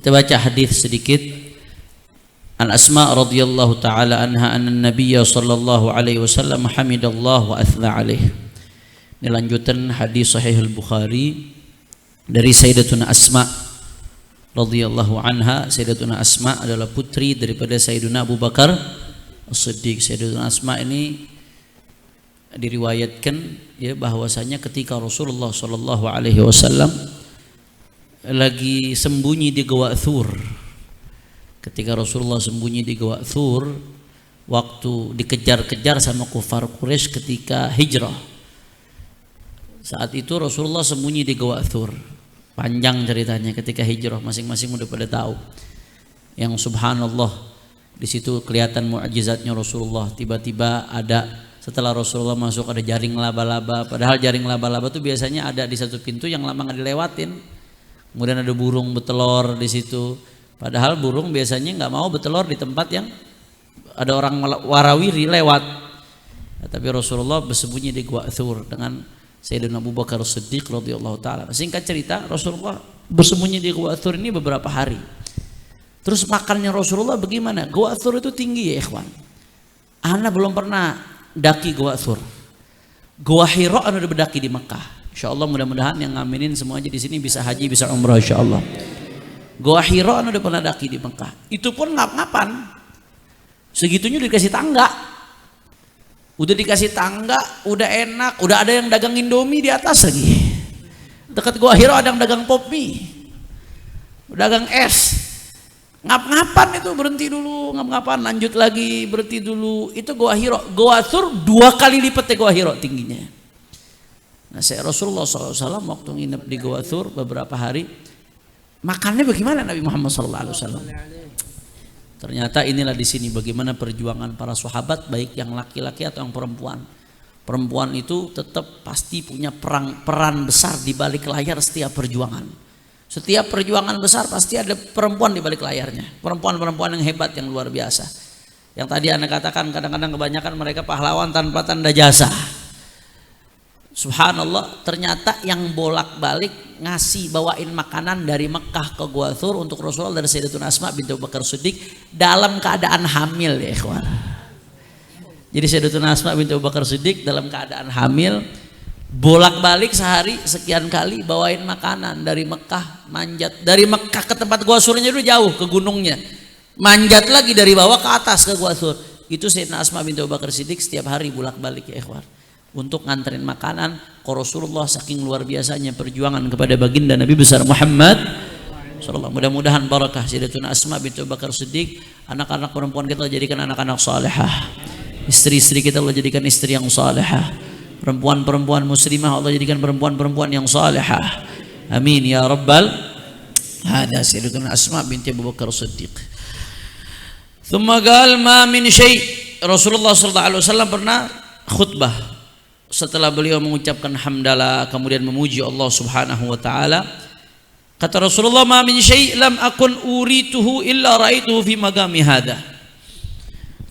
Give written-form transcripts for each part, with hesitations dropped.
Kita baca hadis sedikit. An Asma radhiyallahu taala anha anna Nabiy sallallahu alaihi wasallam hamidallah wa athna alaih. Ini lanjutan hadis sahih al-Bukhari dari Sayyidatuna Asma radhiyallahu anha. Sayyidatuna Asma adalah putri daripada Sayyiduna Abu Bakar As-Siddiq. Sayyidatuna Asma ini diriwayatkan ya bahwasanya ketika Rasulullah sallallahu alaihi wasallam lagi sembunyi di Gua Thur. Ketika Rasulullah sembunyi di Gua Thur, waktu dikejar-kejar sama kufar Quraisy ketika hijrah. Saat itu Rasulullah sembunyi di Gua Thur. Panjang ceritanya ketika hijrah, masing-masing udah pada tahu. Yang subhanallah di situ kelihatan mukjizatnya Rasulullah. Tiba-tiba ada, setelah Rasulullah masuk, ada jaring laba-laba. Padahal jaring laba-laba itu biasanya ada di satu pintu yang lama nggak dilewatin. Kemudian ada burung betelor di situ. Padahal burung biasanya nggak mau betelor di tempat yang ada orang warawiri lewat. Tapi Rasulullah bersembunyi di Gua Thur dengan Sayyidina Abu Bakar As-Siddiq radhiyallahu taala. Singkat cerita, Rasulullah bersembunyi di Gua Thur ini beberapa hari. Terus makannya Rasulullah bagaimana? Gua Thur itu tinggi ya ikhwan. Ana belum pernah daki Gua Thur. Gua Hira ana udah berdaki di Mekah. Insyaallah mudah-mudahan yang ngaminin semuanya di sini bisa haji, bisa umrah insyaallah. Gua Hira udah pernah daki di Mekah. Itu pun ngap-ngapan. Segitunya dikasih tangga. Udah dikasih tangga, udah enak, udah ada yang dagang Indomie di atas lagi. Dekat Gua Hira ada yang dagang pop mie. Dagang es. Ngap-ngapan itu, berhenti dulu, ngap-ngapan, lanjut lagi, berhenti dulu. Itu Gua Hira. Gua Thur 2 kali lipatnya Gua Hira tingginya. Nah, saya Rasulullah SAW waktu nginep di Gua Thur beberapa hari, makannya bagaimana Nabi Muhammad SAW? Ternyata inilah di sini bagaimana perjuangan para sahabat, baik yang laki-laki atau yang perempuan. Perempuan itu tetap pasti punya peran besar di balik layar setiap perjuangan. Setiap perjuangan besar pasti ada perempuan di balik layarnya. Perempuan-perempuan yang hebat, yang luar biasa. Yang tadi Anda katakan kadang-kadang kebanyakan mereka pahlawan tanpa tanda jasa. Subhanallah, ternyata yang bolak-balik ngasih bawain makanan dari Mekah ke Gua Thur untuk Rasulullah dari Sayyidatuna Asma binti Abu Bakar Siddiq dalam keadaan hamil ya ikhwan. Jadi Sayyidatuna Asma binti Abu Bakar Siddiq dalam keadaan hamil, bolak-balik sehari sekian kali bawain makanan dari Mekah, manjat dari Mekah ke tempat Gua Thurnya dulu jauh ke gunungnya, manjat lagi dari bawah ke atas ke Gua Thur. Itu Sayyidatuna Asma binti Abu Bakar Siddiq setiap hari bolak-balik ya ikhwan, untuk nganterin makanan ke Rasulullah. Saking luar biasanya perjuangan kepada baginda Nabi besar Muhammad sallallahu. Mudah-mudahan barakah Sayyidatuna Asma binti Abu Bakar Siddiq, anak-anak perempuan kita jadikan anak-anak salihah, istri-istri kita Allah jadikan istri yang salihah, perempuan-perempuan muslimah Allah jadikan perempuan-perempuan yang salihah, amin ya rabbal. Hada Sayyidatuna Asma binti Abu Bakar Siddiq. Thumma qala ma min syai'. Rasulullah sallallahu alaihi wasallam pernah khutbah setelah beliau mengucapkan hamdalah kemudian memuji Allah Subhanahu wa taala. Kata Rasulullah, ma min syai' lam akun urituhu illa raituhu fi magami hadha.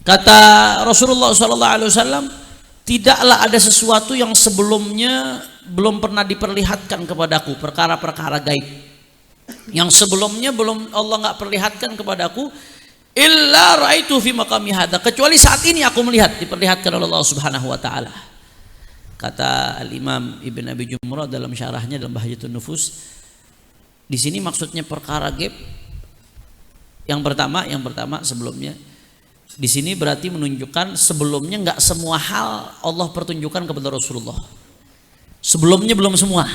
Kata Rasulullah sallallahu alaihi wasallam, tidaklah ada sesuatu yang sebelumnya belum pernah diperlihatkan kepadaku, perkara-perkara gaib yang sebelumnya belum Allah enggak perlihatkan kepadaku, illa raituhu fi magami hadha, kecuali saat ini aku melihat, diperlihatkan oleh Allah Subhanahu wa taala. Kata Al-Imam Ibn Abi Jumrah dalam syarahnya dalam Bahjatun Nufus, di sini maksudnya perkara gaib. Yang pertama sebelumnya di sini berarti menunjukkan sebelumnya nggak semua hal Allah pertunjukkan kepada Rasulullah. Sebelumnya belum semua.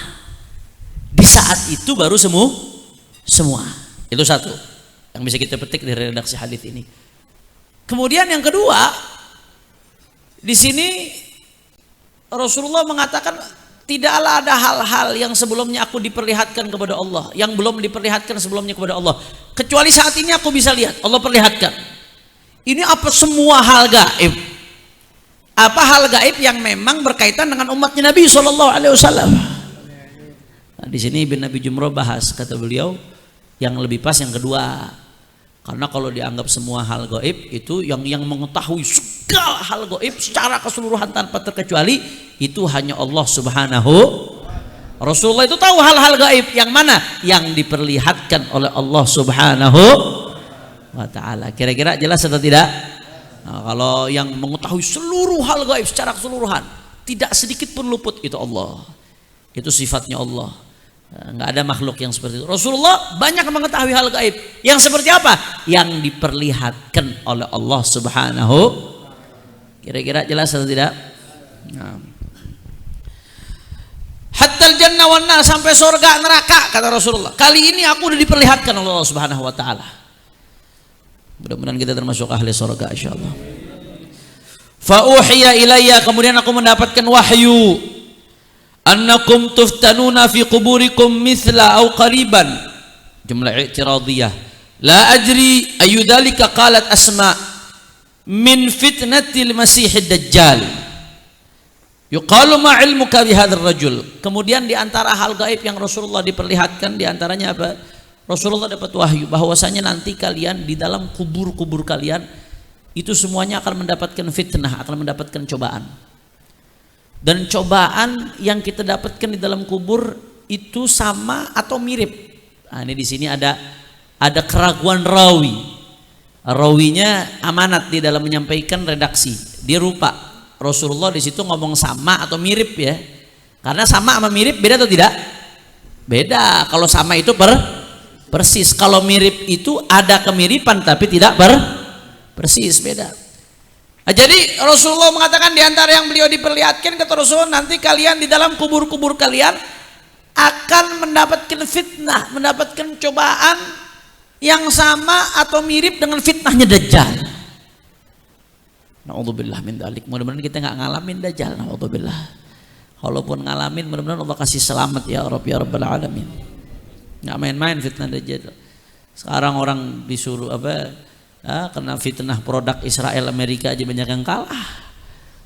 Di saat itu baru semua. Itu satu yang bisa kita petik dari redaksi hadis ini. Kemudian yang kedua, di sini Rasulullah mengatakan tidaklah ada hal-hal yang sebelumnya aku diperlihatkan kepada Allah, yang belum diperlihatkan sebelumnya kepada Allah, kecuali saat ini aku bisa lihat, Allah perlihatkan. Ini apa semua hal gaib? Apa hal gaib yang memang berkaitan dengan umatnya Nabi Sallallahu Alaihi Wasallam? Nah, di sini Ibn Abi Jumrah bahas, kata beliau, yang lebih pas yang kedua. Karena kalau dianggap semua hal gaib itu yang mengetahui segala hal gaib secara keseluruhan tanpa terkecuali itu hanya Allah Subhanahu Rasulullah itu tahu hal-hal gaib yang mana? Yang diperlihatkan oleh Allah Subhanahu wa ta'ala. Kira-kira jelas atau tidak? Nah, kalau yang mengetahui seluruh hal gaib secara keseluruhan, tidak sedikit pun luput, itu Allah. Itu sifatnya Allah. Nggak ada makhluk yang seperti itu. Rasulullah banyak mengetahui hal gaib. Yang seperti apa? Yang diperlihatkan oleh Allah Subhanahu. Kira-kira jelas atau tidak? Nah. Hatta jannah wan nar, sampai surga neraka, kata Rasulullah. Kali ini aku udah diperlihatkan oleh Allah Subhanahu wa taala. Mudah-mudahan kita termasuk ahli surga insyaallah. Fa uhiya ilayya, kemudian aku mendapatkan wahyu, annakum tuftanuna fi quburikum mithla aw qariban. Jumlah i'tiradiyah. La adri ayu dzalika qalat Asma min fitnatil Masihid Dajjal. Yuqalu ma ilmuka bihadzal rajul. Kemudian di antara hal gaib yang Rasulullah diperlihatkan, di antaranya apa? Rasulullah dapat wahyu bahwasanya nanti kalian di dalam kubur-kubur kalian itu semuanya akan mendapatkan fitnah, akan mendapatkan cobaan. Dan cobaan yang kita dapatkan di dalam kubur itu sama atau mirip. Nah, ini di sini ada keraguan rawi. Rawinya amanat di dalam menyampaikan redaksi. Dia lupa. Rasulullah di situ ngomong sama atau mirip ya. Karena sama sama mirip beda atau tidak? Beda. Kalau sama itu persis. Kalau mirip itu ada kemiripan tapi tidak persis, beda. Nah, jadi Rasulullah mengatakan di antara yang beliau diperlihatkan, kata Rasulullah, nanti kalian di dalam kubur-kubur kalian akan mendapatkan fitnah, mendapatkan cobaan yang sama atau mirip dengan fitnahnya Dajjal. Na'udzubillah min dzalik. Mudah-mudahan kita nggak ngalamin Dajjal. Na'udzubillah. Kalaupun ngalamin, mudah-mudahan Allah kasih selamat ya Rabb ya Rabbal alamin. Nggak main-main fitnah Dajjal. Sekarang orang disuruh kena fitnah produk Israel Amerika aja banyak yang kalah,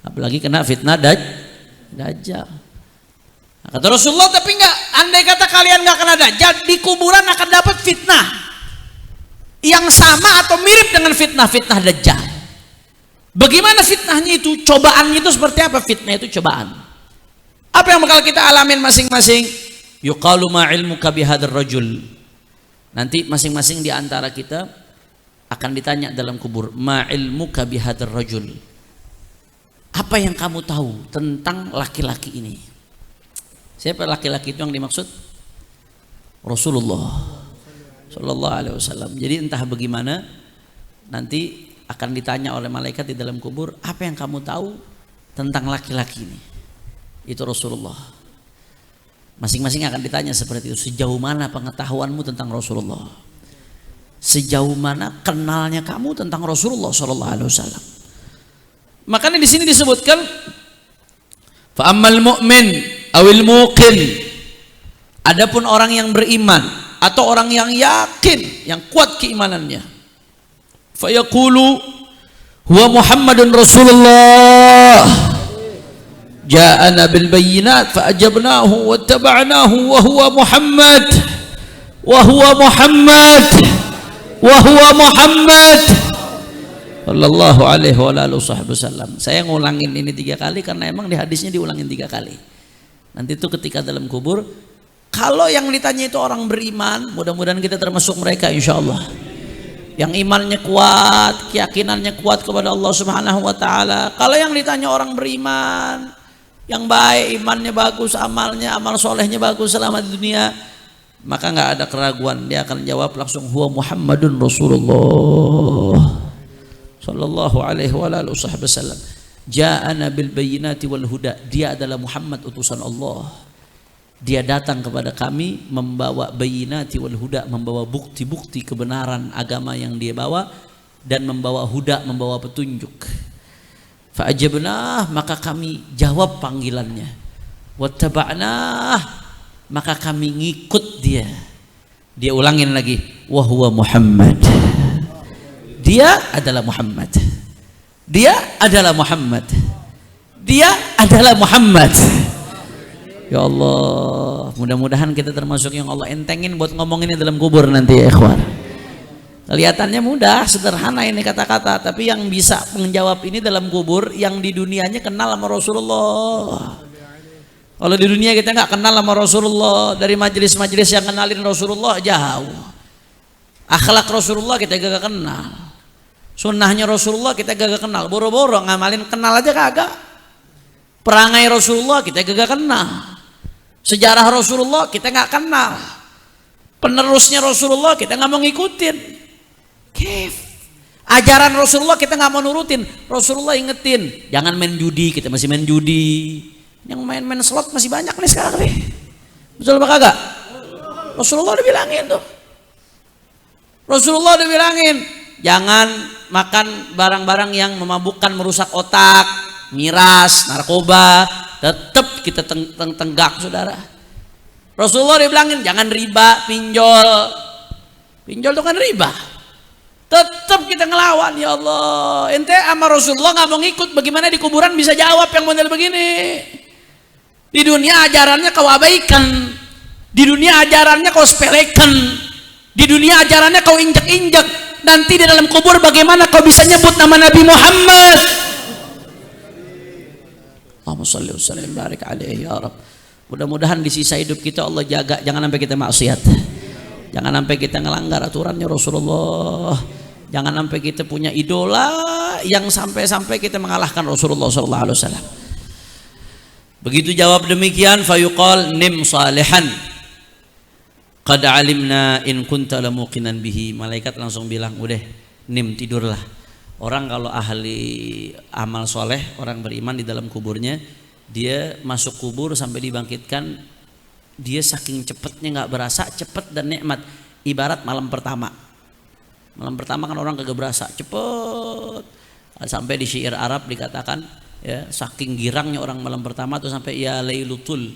apalagi kena fitnah Dajjal. Nah, kata Rasulullah, tapi enggak, andai kata kalian nggak kena Dajjal, di kuburan akan dapat fitnah yang sama atau mirip dengan fitnah Dajjal. Bagaimana fitnahnya itu? Cobaannya itu seperti apa? Fitnah itu cobaan. Apa yang bakal kita alamin masing-masing? Yuqalu ma ilmuka bihadzal rajul. Nanti masing-masing di antara kita akan ditanya dalam kubur, ma ilmuka bihadzal rajul. Apa yang kamu tahu tentang laki-laki ini? Siapa laki-laki itu yang dimaksud? Rasulullah sallallahu alaihi wasallam. Jadi entah bagaimana nanti akan ditanya oleh malaikat di dalam kubur, apa yang kamu tahu tentang laki-laki ini? Itu Rasulullah. Masing-masing akan ditanya seperti itu. Sejauh mana pengetahuanmu tentang Rasulullah? Sejauh mana kenalnya kamu tentang Rasulullah sallallahu alaihi wasallam? Makanya di sini disebutkan fa ammal mu'min awil muqin. Adapun orang yang beriman atau orang yang yakin, yang kuat keimanannya, fa yaqulu huwa Muhammadun Rasulullah. Ja'ana bil bayyinat fa ajabnahu wa taba'nahu wa huwa Muhammad wa huwa Muhammad wa huwa Muhammad sallallahu alaihi wa alihi wasallam. Saya ngulangin ini 3 kali karena emang di hadisnya diulangin 3 kali. Nanti itu ketika dalam kubur, kalau yang ditanya itu orang beriman, mudah-mudahan kita termasuk mereka insyaallah. Yang imannya kuat, keyakinannya kuat kepada Allah Subhanahu wa taala. Kalau yang ditanya orang beriman, yang baik, imannya bagus, amalnya, amal solehnya bagus selama di dunia, maka nggak ada keraguan, dia akan jawab langsung, huwa Muhammadun Rasulullah sallallahu alaihi wa alihi wasallam. Ja'ana bil bayyinati wal huda. Dia adalah Muhammad utusan Allah. Dia datang kepada kami membawa bayyinati wal huda, membawa bukti-bukti kebenaran agama yang dia bawa, dan membawa huda, membawa petunjuk. Fa'ajabnah, maka kami jawab panggilannya. Wattaba'nah, maka kami ngikut dia. Dia ulangin lagi, wa huwa Muhammad. Dia adalah Muhammad. Dia adalah Muhammad. Dia adalah Muhammad. Ya Allah, mudah-mudahan kita termasuk yang Allah entengin buat ngomong ini dalam kubur nanti ya ikhwan. Kelihatannya mudah, sederhana ini kata-kata, tapi yang bisa menjawab ini dalam kubur, yang di dunianya kenal sama Rasulullah. Kalau di dunia kita nggak kenal sama Rasulullah, dari majelis-majelis yang kenalin Rasulullah jauh. Akhlak Rasulullah kita gak kenal. Sunnahnya Rasulullah kita gak kenal. Boro-boro ngamalin kenal aja kagak. Perangai Rasulullah kita gak kenal. Sejarah Rasulullah kita nggak kenal. Penerusnya Rasulullah kita nggak mau ngikutin. Kif. Ajaran Rasulullah kita nggak mau nurutin. Rasulullah ingetin, jangan main judi, kita masih main judi. Yang main-main slot masih banyak nih sekarang nih. Betul apa kagak? Rasulullah udah bilangin tuh. Rasulullah udah bilangin, jangan makan barang-barang yang memabukkan, merusak otak, miras, narkoba. Tetap kita tenggak saudara. Rasulullah udah bilangin, jangan riba, pinjol. Pinjol itu kan riba. Tetap kita ngelawan, ya Allah. Ente sama Rasulullah nggak mau ngikut, bagaimana di kuburan bisa jawab yang model begini? Di dunia ajarannya kau abaikan, di dunia ajarannya kau sepelekan, di dunia ajarannya kau injak-injak. Nanti di dalam kubur bagaimana kau bisa nyebut nama Nabi Muhammad? Allahumma shalli wa sallim barik alaihi ya Rabb. Mudah-mudahan di sisa hidup kita Allah jaga, jangan sampai kita maksiat, jangan sampai kita ngelanggar aturannya Rasulullah, jangan sampai kita punya idola yang sampai-sampai kita mengalahkan Rasulullah sallallahu alaihi wasallam. Begitu jawab demikian, fayuqal nim salihan qad alimna in kunta lamuqinan bihi. Malaikat langsung bilang, udah nim, tidurlah. Orang kalau ahli amal soleh, orang beriman di dalam kuburnya, dia masuk kubur sampai dibangkitkan, dia saking cepetnya nggak berasa, cepet dan nikmat. Ibarat malam pertama. Malam pertama kan orang kagak berasa, cepet. Sampai di syair Arab dikatakan, ya, saking girangnya orang malam pertama tuh sampai ya lailutul,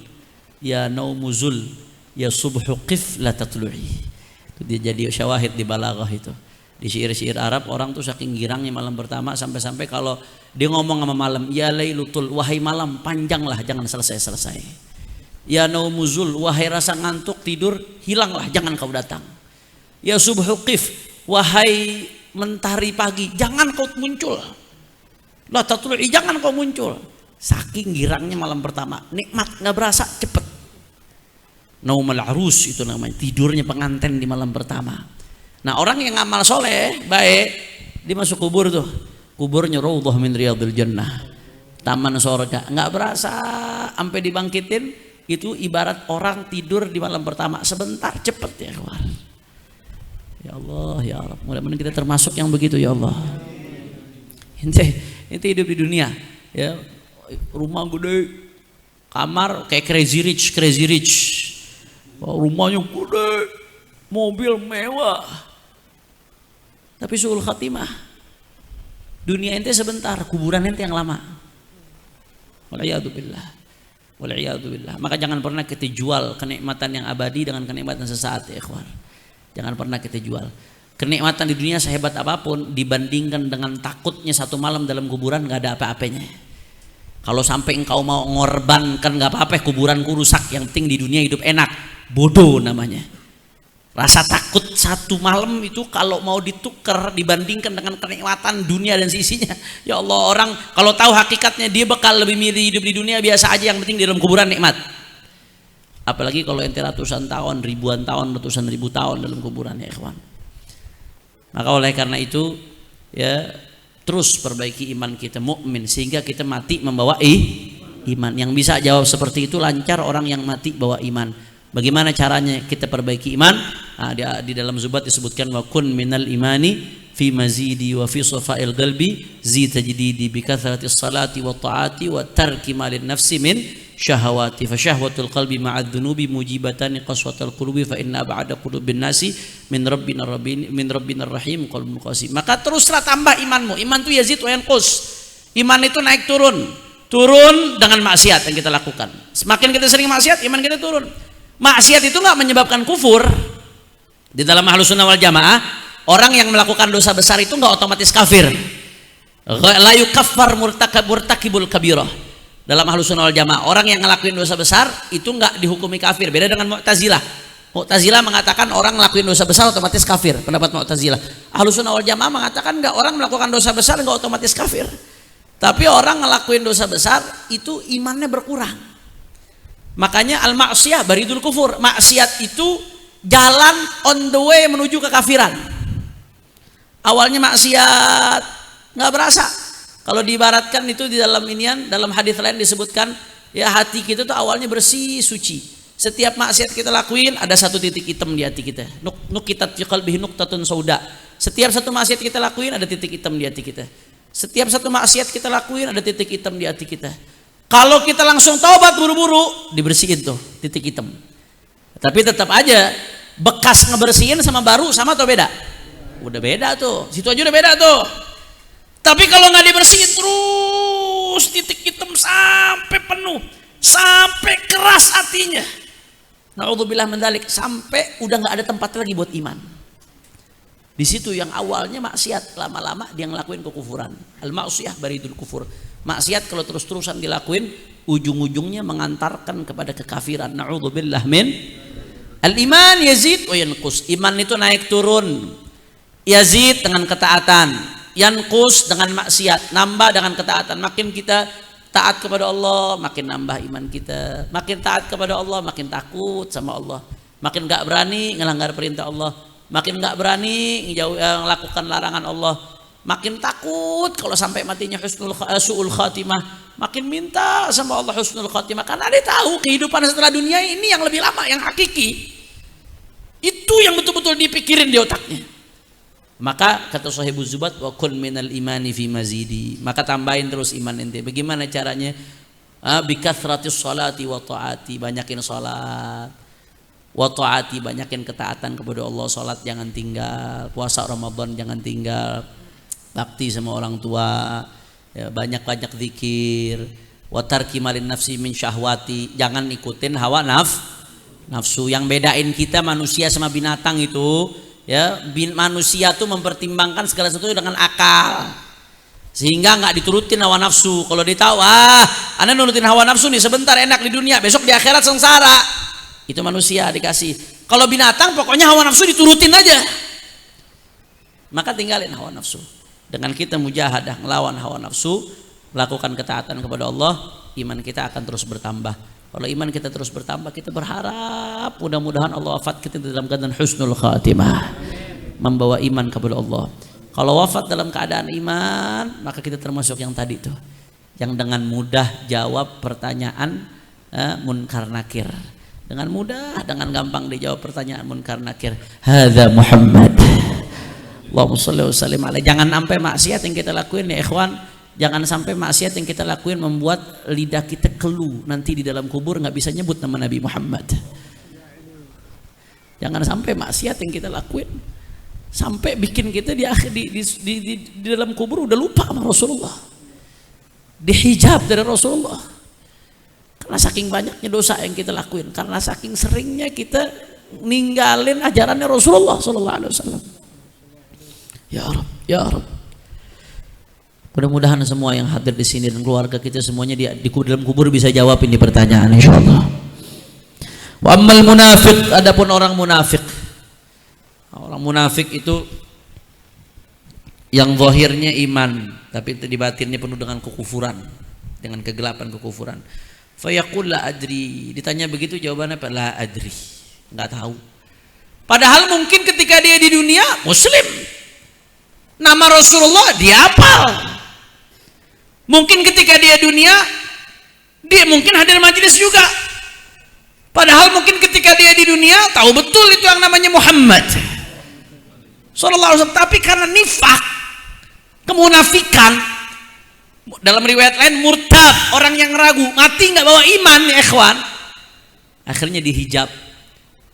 ya naumuzul, ya subhu qif la tatlu'i. Itu dia jadi syawahid di balaghah itu. Di syair-syair Arab orang tuh saking girangnya malam pertama sampai-sampai kalau dia ngomong sama malam, ya lailutul, wahai malam panjanglah jangan selesai-selesai. Ya naumuzul, wahai rasa ngantuk tidur hilanglah jangan kau datang. Ya subhu qif, wahai mentari pagi jangan kau muncul. La tatlu'i, jangan kau muncul. Saking girangnya malam pertama, nikmat nggak berasa, cepet. Naumul arus itu namanya, tidurnya pengantin di malam pertama. Nah orang yang amal soleh baik, dia masuk kubur tuh, kuburnya raudhah min riyadil jannah, taman surga, nggak berasa sampai dibangkitin. Itu ibarat orang tidur di malam pertama, sebentar cepet ya kawan. Ya Allah ya Allah, mudah-mudahan kita termasuk yang begitu ya Allah. Ente hidup di dunia, ya, rumah gede, kamar kayak crazy rich, rumahnya gede, mobil mewah, tapi suul khatimah. Dunia ente sebentar, kuburan ente yang lama. Wal'iyadzubillah. Maka jangan pernah kita jual kenikmatan yang abadi dengan kenikmatan sesaat ya ikhwan. Jangan pernah kita jual. Kenikmatan di dunia sehebat apapun dibandingkan dengan takutnya satu malam dalam kuburan gak ada apa-apanya. Kalau sampai engkau mau ngorbankan gak apa-apa, kuburanku rusak, yang penting di dunia hidup enak, bodoh namanya. Rasa takut satu malam itu kalau mau ditukar dibandingkan dengan kenikmatan dunia dan sisinya, ya Allah, orang kalau tahu hakikatnya dia bakal lebih milih hidup di dunia biasa aja, yang penting di dalam kuburan nikmat. Apalagi kalau ente ratusan tahun, ribuan tahun, ratusan ribu tahun dalam kuburan ya ikhwan. Maka oleh karena itu ya terus perbaiki iman kita mukmin sehingga kita mati membawa iman. Yang bisa jawab seperti itu lancar orang yang mati bawa iman. Bagaimana caranya kita perbaiki iman? Nah, di dalam Zubat disebutkan wa kun minal imani fi mazidi wa fi safa'il qalbi zi tajdidi bi kathratis salati wa ta'ati wa tarki malin nafsi min syahawati fa syahwatul qalbi ma'ad dhunubi mujibatan qaswatal qulubi fa inna ba'da qulubin nasi min rabbinar rahim qalbun qasim. Maka teruslah tambah imanmu. Iman itu yazid wa yanqus. Iman itu naik turun dengan maksiat yang kita lakukan. Semakin kita sering maksiat, iman kita turun. Maksiat itu nggak menyebabkan kufur. Di dalam Ahlus Sunnah wal Jamaah, orang yang melakukan dosa besar itu nggak otomatis kafir. La yukaffar murtakibul kabirah. Dalam Ahlus Sunnah wal Jamaah, orang yang ngelakuin dosa besar itu nggak dihukumi kafir. Beda dengan Mu'tazilah. Mu'tazilah mengatakan orang ngelakuin dosa besar otomatis kafir. Pendapat Mu'tazilah. Ahlus Sunnah wal Jamaah mengatakan nggak, orang melakukan dosa besar nggak otomatis kafir. Tapi orang ngelakuin dosa besar itu imannya berkurang. Makanya al-ma'siyah baridul kufur. Maksiat itu jalan on the way menuju kekafiran. Awalnya maksiat nggak berasa. Kalau diibaratkan itu di dalam inian, dalam hadis lain disebutkan ya hati kita tuh awalnya bersih, suci. Setiap maksiat kita lakuin ada satu titik hitam di hati kita. Nukitat fi qalbihi nuqtatun sauda. Setiap satu maksiat kita lakuin ada titik hitam di hati kita. Setiap satu maksiat kita lakuin ada titik hitam di hati kita. Kalau kita langsung taubat buru-buru, dibersihin tuh titik hitam. Tapi tetap aja bekas ngebersihin sama baru sama atau beda? Udah beda tuh. Situ aja udah beda tuh. Tapi kalau nggak dibersihin terus titik hitam sampai penuh, sampai keras hatinya. Na'udzubillah min dzalik, sampai udah nggak ada tempat lagi buat iman. Di situ yang awalnya maksiat, lama-lama dia ngelakuin kekufuran. Al-ma'siyah baridul kufur. Maksiat kalau terus-terusan dilakuin, ujung-ujungnya mengantarkan kepada kekafiran. Na'udzubillah min. Al-iman yazid wa yanqus. Iman itu naik turun. Yazid dengan ketaatan, yanqus dengan maksiat, nambah dengan ketaatan. Makin kita taat kepada Allah, makin nambah iman kita. Makin taat kepada Allah, makin takut sama Allah. Makin gak berani ngelanggar perintah Allah. Makin gak berani melakukan larangan Allah. Makin takut kalau sampai matinya su'ul khatimah. Makin minta sama Allah husnul khatimah. Karena dia tahu kehidupan setelah dunia ini yang lebih lama, yang hakiki. Itu yang betul-betul dipikirin di otaknya. Maka kata Sahibuz Zubat, wa kun minal imani fi mazidi. Maka tambahin terus iman ente. Bagaimana caranya? Bi kathratis salati wa taati. Banyakin salat. Wa taati, banyakin ketaatan kepada Allah. Salat jangan tinggal. Puasa Ramadan jangan tinggal. Bakti sama orang tua. Ya, banyak-banyak zikir. Wa tarki malin nafsi min syahwati. Jangan ikutin hawa nafsu. Yang bedain kita manusia sama binatang itu, ya, manusia tuh mempertimbangkan segala sesuatu dengan akal, sehingga nggak diturutin hawa nafsu. Kalau dia tahu, anda nurutin hawa nafsu nih sebentar enak di dunia, besok di akhirat sengsara. Itu manusia dikasih. Kalau binatang pokoknya hawa nafsu diturutin aja. Maka tinggalin hawa nafsu. Dengan kita mujahadah melawan hawa nafsu, melakukan ketaatan kepada Allah, iman kita akan terus bertambah. Kalau iman kita terus bertambah, kita berharap mudah-mudahan Allah wafat kita dalam keadaan husnul khatimah, membawa iman kepada Allah. Kalau wafat dalam keadaan iman, maka kita termasuk yang tadi tuh, yang dengan mudah jawab pertanyaan munkar nakir. Dengan mudah, dengan gampang dijawab pertanyaan munkar nakir. Hadza Muhammad. Allahumma shalli wa sallim alaihi. Jangan sampai maksiat yang kita lakuin ya ikhwan. Jangan sampai maksiat yang kita lakuin membuat lidah kita keluh, nanti di dalam kubur nggak bisa nyebut nama Nabi Muhammad. Jangan sampai maksiat yang kita lakuin sampai bikin kita di dalam kubur udah lupa sama Rasulullah, dihijab dari Rasulullah. Karena saking banyaknya dosa yang kita lakuin, karena saking seringnya kita ninggalin ajarannya Rasulullah Sallallahu Alaihi Wasallam. Ya Rabb, ya Rabb. Mudah-mudahan semua yang hadir di sini dan keluarga kita semuanya di dalam kubur bisa jawab ini pertanyaan insyaallah. Wa ammal munafiq, adapun orang munafik. Orang munafik itu yang zahirnya iman tapi di batinnya penuh dengan kekufuran, dengan kegelapan kekufuran. Fa yaqul la adri, ditanya begitu jawabannya apa? La adri, enggak tahu. Padahal mungkin ketika dia di dunia muslim, nama Rasulullah dia hafal. Mungkin ketika dia dunia, dia mungkin hadir majelis juga. Padahal mungkin ketika dia di dunia, tahu betul itu yang namanya Muhammad Sallallahu Alaihi Wasallam. Tapi karena nifak, kemunafikan, dalam riwayat lain murtad, orang yang ragu, mati nggak bawa iman ya ikhwan. Akhirnya dihijab.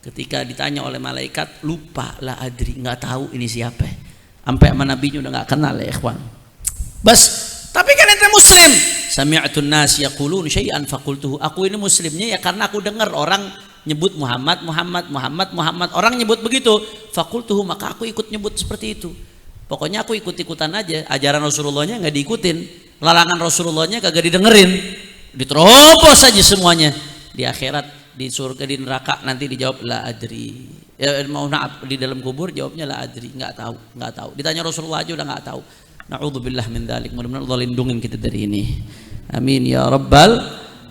Ketika ditanya oleh malaikat, lupa la adri, nggak tahu ini siapa. Sampai sama nabinya udah nggak kenal ya ikhwan. Bas. Tapi kan ente muslim. Sami'atun nas yaqulun syai'an faqultuhu. Aku ini muslimnya ya karena aku dengar orang nyebut Muhammad. Orang nyebut begitu. Faqultuhu, maka aku ikut nyebut seperti itu. Pokoknya aku ikut-ikutan aja. Ajaran Rasulullahnya nggak diikutin, larangan Rasulullahnya kagak didengerin. Diterobos aja semuanya. Di akhirat, di surga, di neraka nanti dijawab la adri. Ya, maaf, di dalam kubur jawabnya la adri, nggak tahu. Ditanya Rasulullah aja udah nggak tahu. Na'udzubillah min dzalik. Mudah-mudahan Allah lindungin kita dari ini. Amin ya rabbal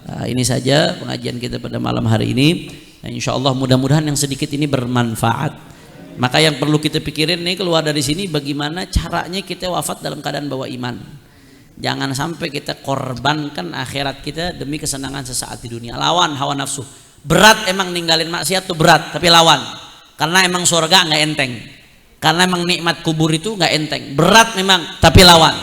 Ini saja pengajian kita pada malam hari ini. Nah, insya Allah mudah-mudahan yang sedikit ini bermanfaat. Maka yang perlu kita pikirin nih keluar dari sini, bagaimana caranya kita wafat dalam keadaan bawa iman. Jangan sampai kita korbankan akhirat kita demi kesenangan sesaat di dunia. Lawan hawa nafsu. Berat emang ninggalin maksiat tuh berat, tapi lawan. Karena emang surga nggak enteng. Karena emang nikmat kubur itu nggak enteng. Berat memang, tapi lawan.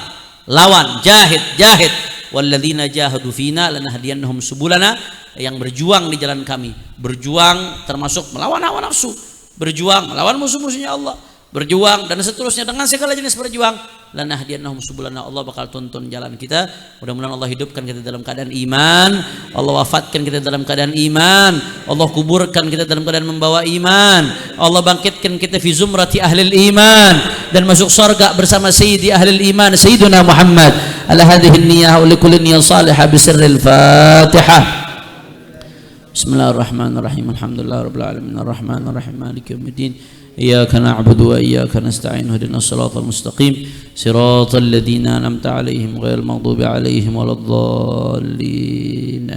Lawan, jahid. Walladzina jahadu fina lanahdiyannahum subulana, yang berjuang di jalan kami, berjuang termasuk melawan hawa nafsu, berjuang melawan musuh-musuhnya Allah, berjuang dan seterusnya dengan segala jenis berjuang, lanahdiyannahum subulana, Allah bakal tuntun jalan kita. Mudah-mudahan Allah hidupkan kita dalam keadaan iman, Allah wafatkan kita dalam keadaan iman, Allah kuburkan kita dalam keadaan membawa iman, Allah bangkitkan kita fi zumrati ahlil iman dan masuk surga bersama sayyidi ahlil iman sayyiduna Muhammad. Ala hadhihi an-niyyah wa likulli niyyah salihah bi sirril Fatihah. Bismillahirrahmanirrahim. Alhamdulillahirabbil alamin arrahmanir rahim maliki yaumiddin. Iyyaka na'budu wa iyyaka nasta'in ihdinas siratal mustaqim siratal ladzina an'amta 'alaihim ghairil maghdubi 'alaihim waladdallin.